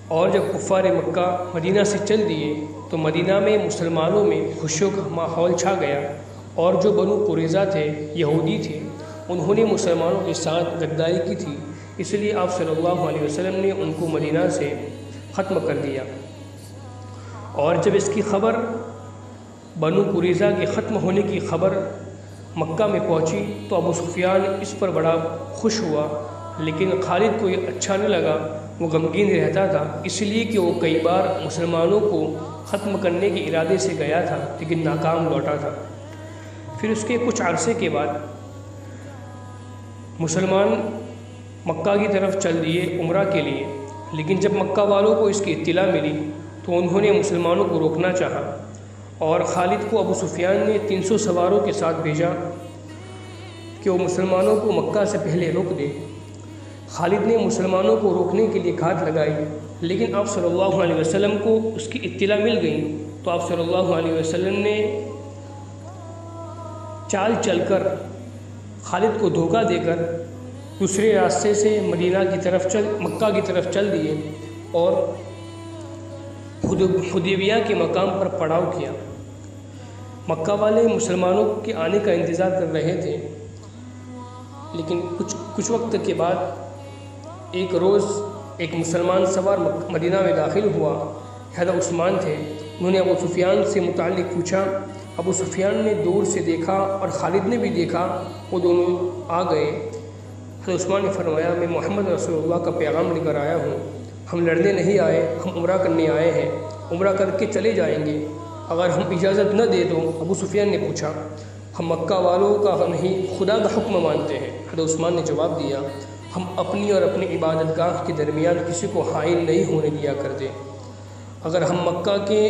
اور جب کفار مکہ مدینہ سے چل دیے تو مدینہ میں مسلمانوں میں خوشیوں کا ماحول چھا گیا، اور جو بنو قریظہ تھے، یہودی تھے، انہوں نے مسلمانوں کے ساتھ غداری کی تھی، اس لیے آپ صلی اللہ علیہ وسلم نے ان کو مدینہ سے ختم کر دیا۔ اور جب اس کی خبر، بنو قریظہ کے ختم ہونے کی خبر مکہ میں پہنچی تو ابو سفیان اس پر بڑا خوش ہوا، لیکن خالد کو یہ اچھا نہ لگا، وہ غمگین رہتا تھا، اس لیے کہ وہ کئی بار مسلمانوں کو ختم کرنے کے ارادے سے گیا تھا لیکن ناکام لوٹا تھا۔ پھر اس کے کچھ عرصے کے بعد مسلمان مکہ کی طرف چل دیے عمرہ کے لیے، لیکن جب مکہ والوں کو اس کی اطلاع ملی تو انہوں نے مسلمانوں کو روکنا چاہا، اور خالد کو ابو سفیان نے 300 سواروں کے ساتھ بھیجا کہ وہ مسلمانوں کو مکہ سے پہلے روک دے۔ خالد نے مسلمانوں کو روکنے کے لیے گھات لگائی، لیکن آپ صلی اللہ علیہ وسلم کو اس کی اطلاع مل گئی تو آپ صلی اللہ علیہ وسلم نے چال چل کر خالد کو دھوکہ دے کر دوسرے راستے سے مکہ کی طرف چل دیے اور حدیبیہ کے مقام پر پڑاؤ کیا۔ مکہ والے مسلمانوں کے آنے کا انتظار کر رہے تھے، لیکن کچھ وقت کے بعد ایک روز ایک مسلمان سوار مدینہ میں داخل ہوا، حضرت عثمان تھے۔ انہوں نے ابو سفیان سے متعلق پوچھا، ابو سفیان نے دور سے دیکھا اور خالد نے بھی دیکھا، وہ دونوں آ گئے۔ حضرت عثمان نے فرمایا، میں محمد رسول اللہ کا پیغام لے کر آیا ہوں، ہم لڑنے نہیں آئے، ہم عمرہ کرنے آئے ہیں، عمرہ کر کے چلے جائیں گے، اگر ہم اجازت نہ دے تو؟ ابو سفیان نے پوچھا، ہم مکہ والوں کا نہیں خدا کا حکم مانتے ہیں۔ حضرت عثمان نے جواب دیا، ہم اپنی اور اپنی عبادت گاہ کے درمیان کسی کو حائل نہیں ہونے دیا کرتے، اگر ہم مکہ کے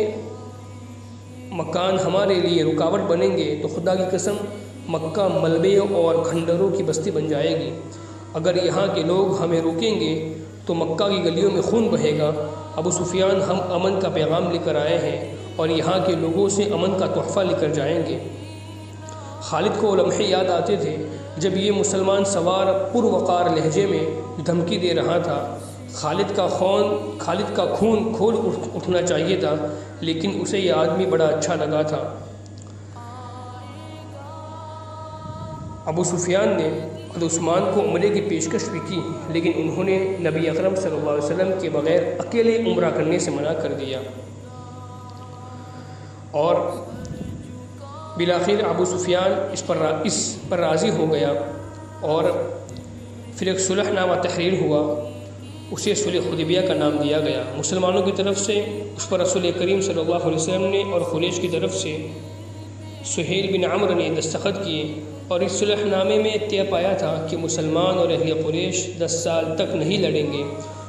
مکان ہمارے لیے رکاوٹ بنیں گے تو خدا کی قسم مکہ ملبے اور کھنڈروں کی بستی بن جائے گی، اگر یہاں کے لوگ ہمیں روکیں گے تو مکہ کی گلیوں میں خون بہے گا۔ ابو سفیان، ہم امن کا پیغام لے کر آئے ہیں اور یہاں کے لوگوں سے امن کا تحفہ لے کر جائیں گے۔ خالد کو وہ لمحے یاد آتے تھے جب یہ مسلمان سوار پروقار لہجے میں دھمکی دے رہا تھا۔ خالد کا خون کھول اٹھنا چاہیے تھا، لیکن اسے یہ آدمی بڑا اچھا لگا تھا۔ ابو سفیان نے حضرت عثمان کو عمرے کی پیشکش بھی کی، لیکن انہوں نے نبی اکرم صلی اللہ علیہ وسلم کے بغیر اکیلے عمرہ کرنے سے منع کر دیا، اور بالآخر ابو سفیان اس پر راضی ہو گیا، اور پھر ایک صلح نامہ تحریر ہوا، اسے صلح حدیبیہ کا نام دیا گیا۔ مسلمانوں کی طرف سے اس پر رسول کریم صلی اللہ علیہ وسلم نے اور قریش کی طرف سے سہیل بن عمرو نے دستخط کیے، اور اس صلح نامے میں طے پایا تھا کہ مسلمان اور اہل قریش 10 سال تک نہیں لڑیں گے،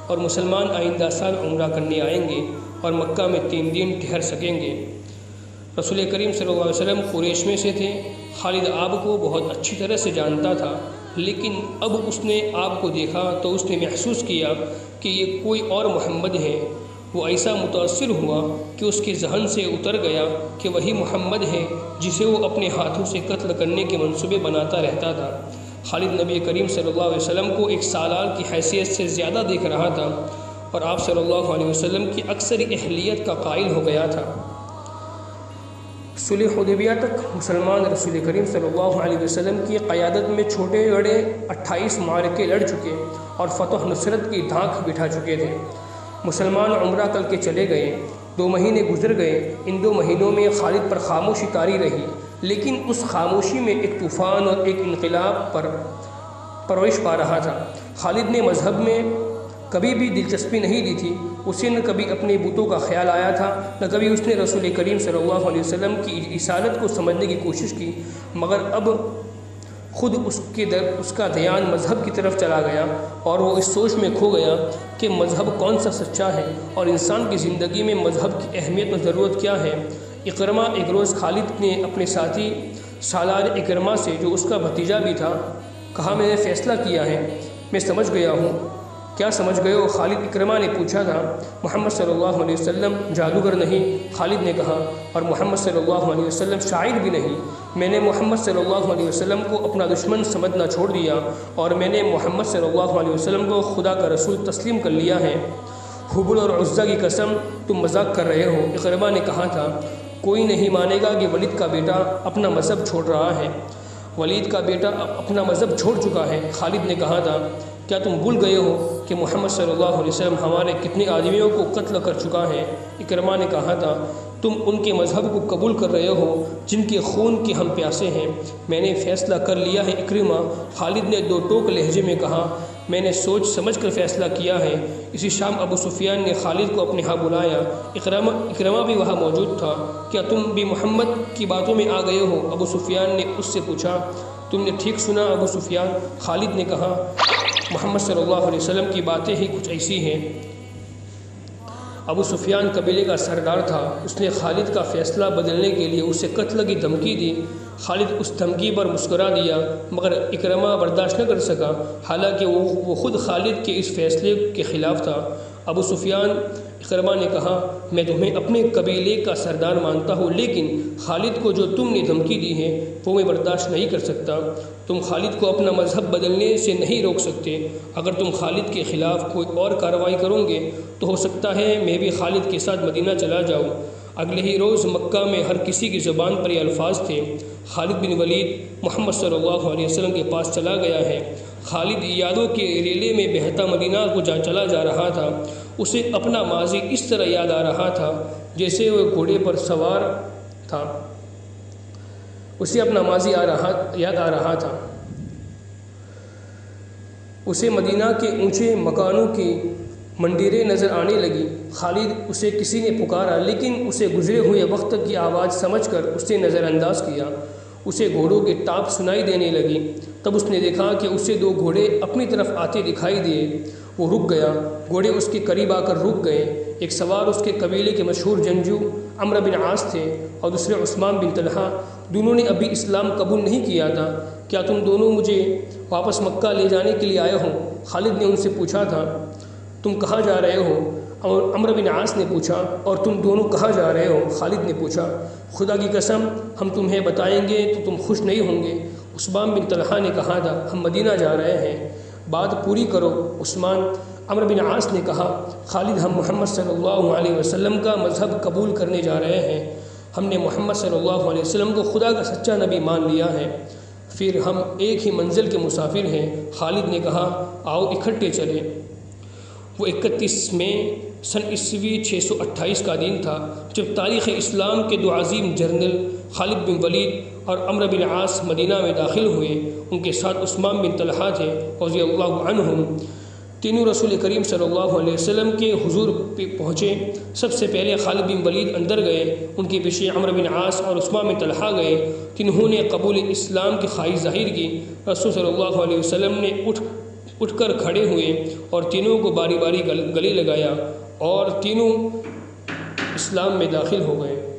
اور مسلمان آئندہ سال عمرہ کرنے آئیں گے اور مکہ میں 3 دن ٹھہر سکیں گے۔ رسول کریم صلی اللہ علیہ وسلم قریش میں سے تھے۔ خالد آپ کو بہت اچھی طرح سے جانتا تھا، لیکن اب اس نے آپ کو دیکھا تو اس نے محسوس کیا کہ یہ کوئی اور محمد ہے۔ وہ ایسا متاثر ہوا کہ اس کے ذہن سے اتر گیا کہ وہی محمد ہے جسے وہ اپنے ہاتھوں سے قتل کرنے کے منصوبے بناتا رہتا تھا۔ خالد نبی کریم صلی اللہ علیہ وسلم کو ایک سالار کی حیثیت سے زیادہ دیکھ رہا تھا، اور آپ صلی اللہ علیہ وسلم کی اکثر اہلیت کا قائل ہو گیا تھا۔ صلح حدیبیہ تک مسلمان رسول کریم صلی اللہ علیہ وسلم کی قیادت میں چھوٹے بڑے 28 معرکے لڑ چکے اور فتح نصرت کی دھاک بٹھا چکے تھے۔ مسلمان عمرہ کر کے چلے گئے، 2 مہینے گزر گئے۔ ان 2 مہینوں میں خالد پر خاموشی طاری رہی، لیکن اس خاموشی میں ایک طوفان اور ایک انقلاب پر پرورش پا رہا تھا۔ خالد نے مذہب میں کبھی بھی دلچسپی نہیں دی تھی، اسے نہ کبھی اپنے بتوں کا خیال آیا تھا، نہ کبھی اس نے رسول کریم صلی اللہ علیہ وسلم کی رسالت کو سمجھنے کی کوشش کی، مگر اب خود اس کا دھیان مذہب کی طرف چلا گیا، اور وہ اس سوچ میں کھو گیا کہ مذہب کون سا سچا ہے اور انسان کی زندگی میں مذہب کی اہمیت اور ضرورت کیا ہے۔ اکرمہ ایک روز خالد نے اپنے ساتھی سالار اکرمہ سے، جو اس کا بھتیجا بھی تھا، کہا، میں نے فیصلہ کیا ہے، میں سمجھ گیا ہوں۔ کیا سمجھ گئے ہو؟ خالد اکرمہ نے پوچھا تھا۔ محمد صلی اللہ علیہ وسلم جادوگر نہیں، خالد نے کہا، اور محمد صلی اللہ علیہ وسلم شاعر بھی نہیں۔ میں نے محمد صلی اللہ علیہ وسلم کو اپنا دشمن سمجھنا چھوڑ دیا، اور میں نے محمد صلی اللہ علیہ وسلم کو خدا کا رسول تسلیم کر لیا ہے۔ حبل اور عزا کی قسم، تم مذاق کر رہے ہو۔ اکرمہ نے کہا تھا کوئی نہیں مانے گا کہ ولید کا بیٹا اپنا مذہب چھوڑ رہا ہے، ولید کا بیٹا اپنا مذہب چھوڑ چکا ہے۔ خالد نے کہا تھا کیا تم بھول گئے ہو کہ محمد صلی اللہ علیہ وسلم ہمارے کتنے آدمیوں کو قتل کر چکا ہے؟ اکرمہ نے کہا تھا تم ان کے مذہب کو قبول کر رہے ہو جن کے خون کے ہم پیاسے ہیں۔ میں نے فیصلہ کر لیا ہے اکرمہ، خالد نے دو ٹوک لہجے میں کہا، میں نے سوچ سمجھ کر فیصلہ کیا ہے۔ اسی شام ابو سفیان نے خالد کو اپنے ہاں بلایا۔ اکرمہ بھی وہاں موجود تھا۔ کیا تم بھی محمد کی باتوں میں آ گئے ہو؟ ابو سفیان نے اس سے پوچھا۔ تم نے ٹھیک سنا ابو سفیان، خالد نے کہا، محمد صلی اللہ علیہ وسلم کی باتیں ہی کچھ ایسی ہیں۔ ابو سفیان قبیلے کا سردار تھا، اس نے خالد کا فیصلہ بدلنے کے لیے اسے قتل کی دھمکی دی۔ خالد اس دھمکی پر مسکرا دیا، مگر اکرمہ برداشت نہ کر سکا، حالانکہ وہ خود خالد کے اس فیصلے کے خلاف تھا۔ ابو سفیان، اکرمہ نے کہا، میں تمہیں اپنے قبیلے کا سردار مانتا ہوں، لیکن خالد کو جو تم نے دھمکی دی ہے وہ میں برداشت نہیں کر سکتا۔ تم خالد کو اپنا مذہب بدلنے سے نہیں روک سکتے۔ اگر تم خالد کے خلاف کوئی اور کارروائی کرو گے تو ہو سکتا ہے میں بھی خالد کے ساتھ مدینہ چلا جاؤں۔ اگلے ہی روز مکہ میں ہر کسی کی زبان پر یہ الفاظ تھے، خالد بن ولید محمد صلی اللہ علیہ وسلم کے پاس چلا گیا ہے۔ خالد یادوں کے ریلے میں بہتا مدینہ کو چلا جا رہا تھا۔ اسے اپنا ماضی اس طرح یاد آ رہا تھا جیسے وہ گھوڑے پر سوار تھا۔ اسے اپنا ماضی یاد آ رہا تھا۔ اسے مدینہ کے اونچے مکانوں کی منڈیریں نظر آنے لگی۔ خالد اسے کسی نے پکارا، لیکن اسے گزرے ہوئے وقت کی آواز سمجھ کر اسے نظر انداز کیا۔ اسے گھوڑوں کی ٹاپ سنائی دینے لگی۔ تب اس نے دیکھا کہ اسے دو گھوڑے اپنی طرف آتے دکھائی دیے۔ وہ رک گیا، گھوڑے اس کے قریب آ کر رک گئے۔ ایک سوار اس کے قبیلے کے مشہور جنگجو عمرو بن عاص تھے اور دوسرے عثمان بن طلحہ، دونوں نے ابھی اسلام قبول نہیں کیا تھا۔ کیا تم دونوں مجھے واپس مکہ لے جانے کے لیے آئے ہو؟ خالد نے ان سے پوچھا تھا۔ تم کہاں جا رہے ہو؟ اور عمرو بن عاص نے پوچھا۔ اور تم دونوں کہاں جا رہے ہو؟ خالد نے پوچھا۔ خدا کی قسم ہم تمہیں بتائیں گے تو تم خوش نہیں ہوں گے، عثمان بن طلحہ نے کہا تھا۔ ہم مدینہ جا رہے ہیں، بات پوری کرو عثمان۔ عمرو بن عاص نے کہا، خالد ہم محمد صلی اللہ علیہ وسلم کا مذہب قبول کرنے جا رہے ہیں۔ ہم نے محمد صلی اللہ علیہ وسلم کو خدا کا سچا نبی مان لیا ہے، پھر ہم ایک ہی منزل کے مسافر ہیں۔ خالد نے کہا، آؤ اکٹھے چلیں۔ وہ 31 مئی سن عیسوی 628 کا دن تھا جب تاریخ اسلام کے دو عظیم جنرل خالد بن ولید اور عمرو بن عاص مدینہ میں داخل ہوئے۔ ان کے ساتھ عثمان بن طلحہ تھے رضی اللہ عنہم۔ تینوں رسول کریم صلی اللہ علیہ وسلم کے حضور پہ پہنچے۔ سب سے پہلے خالد بن ولید اندر گئے، ان کے پیچھے عمرو بن عاص اور عثمان بن طلحہ گئے۔ تنہوں نے قبول اسلام کی خواہش ظاہر کی۔ رسول صلی اللہ علیہ وسلم نے اٹھ کر کھڑے ہوئے اور تینوں کو باری باری گلے لگایا اور تینوں اسلام میں داخل ہو گئے۔